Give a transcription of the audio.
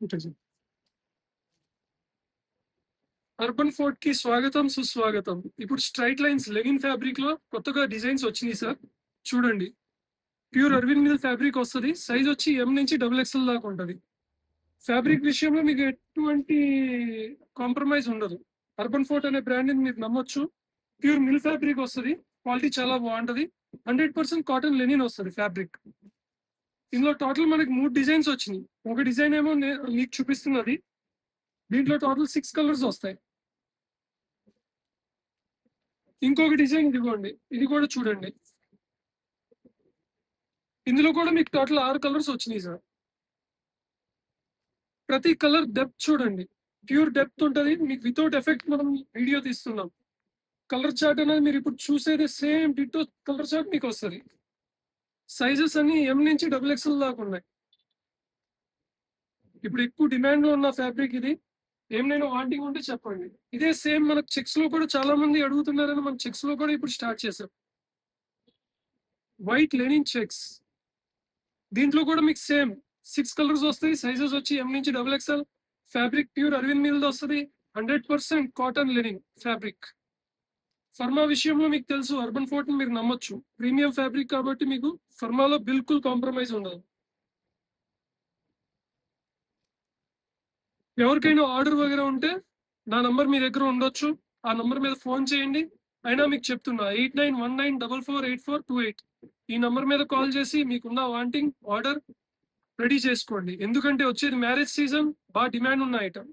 ఉంటుంది. Urban fort కి స్వాగతం సుస్వాగతం. ఇప్పుడు స్ట్రైట్ లైన్స్ లెనిన్ ఫ్యాబ్రిక్ లో కొత్తగా డిజైన్స్ వచ్చినాయి సార్. చూడండి, ప్యూర్ అరవింద్ మిల్ ఫ్యాబ్రిక్ వస్తుంది. సైజ్ వచ్చి ఎం నుంచి డబుల్ ఎక్స్ఎల్ దాకా ఉంటుంది. ఫ్యాబ్రిక్ విషయంలో మీకు ఎటువంటి కాంప్రమైజ్ ఉండదు. అర్బన్ ఫోర్ట్ అనే బ్రాండ్ మీరు నమ్మొచ్చు. ప్యూర్ మిల్ ఫ్యాబ్రిక్ వస్తుంది. క్వాలిటీ చాలా బాగుంటది. 100% కాటన్ లెనిన్ వస్తుంది ఫ్యాబ్రిక్. ఇందులో టోటల్ మనకి 3 డిజైన్స్ వచ్చినాయి. ఒక డిజైన్ ఏమో మీకు చూపిస్తున్నది. దీంట్లో టోటల్ 6 కలర్స్ వస్తాయి. ఇంకొక డిజైన్ ఇదిగోండి, ఇది కూడా చూడండి. ఇందులో కూడా మీకు టోటల్ 6 కలర్స్ వచ్చినాయి సార్. ప్రతి కలర్ డెప్త్ చూడండి, ప్యూర్ డెప్త్ ఉంటుంది. మీకు వితౌట్ ఎఫెక్ట్ మనం వీడియో తీస్తున్నాం. కలర్ చార్ట్ అనేది మీరు ఇప్పుడు చూసేది సేమ్ డిటో కలర్ చార్ట్ మీకు వస్తుంది. సైజెస్ అన్ని ఎం నుంచి డబుల్ ఎక్స్ఎల్ దాకా ఉన్నాయి. ఇప్పుడు ఎక్కువ డిమాండ్ లో ఉన్న ఫ్యాబ్రిక్ ఇది. ఏమైనా వాంటింగ్ ఉంటే చెప్పండి. ఇదే సేమ్ మనకు చెక్స్ లో కూడా చాలా మంది అడుగుతున్నారని మనం చెక్స్ లో కూడా ఇప్పుడు స్టార్ట్ చేసాం. White Lenin checks. దీంట్లో కూడా మీకు సేమ్ 6 కలర్స్ వస్తాయి. సైజెస్ వచ్చి ఎం నుంచి double XL. Fabric pure Arvind mill వస్తుంది. 100% కాటన్ లెనిన్ ఫ్యాబ్రిక్. ఫర్మా విషయంలో మీకు తెలుసు, అర్బన్ ఫోర్ట్ మీరు నమ్మొచ్చు. ప్రీమియం ఫ్యాబ్రిక్ కాబట్టి మీకు ఫర్మాలో బిల్కుల్ కాంప్రమైజ్ ఉండదు. ఎవరికైనా ఆర్డర్ వగేరా ఉంటే నా నంబర్ మీ దగ్గర ఉండొచ్చు. ఆ నంబర్ మీద ఫోన్ చేయండి. అయినా మీకు చెప్తున్నా 8919448428. ఈ నంబర్ మీద కాల్ చేసి మీకున్న వాంటింగ్ ఆర్డర్ రెడీ చేసుకోండి. ఎందుకంటే వచ్చేది మ్యారేజ్ సీజన్, బాగా డిమాండ్ ఉన్న ఐటమ్.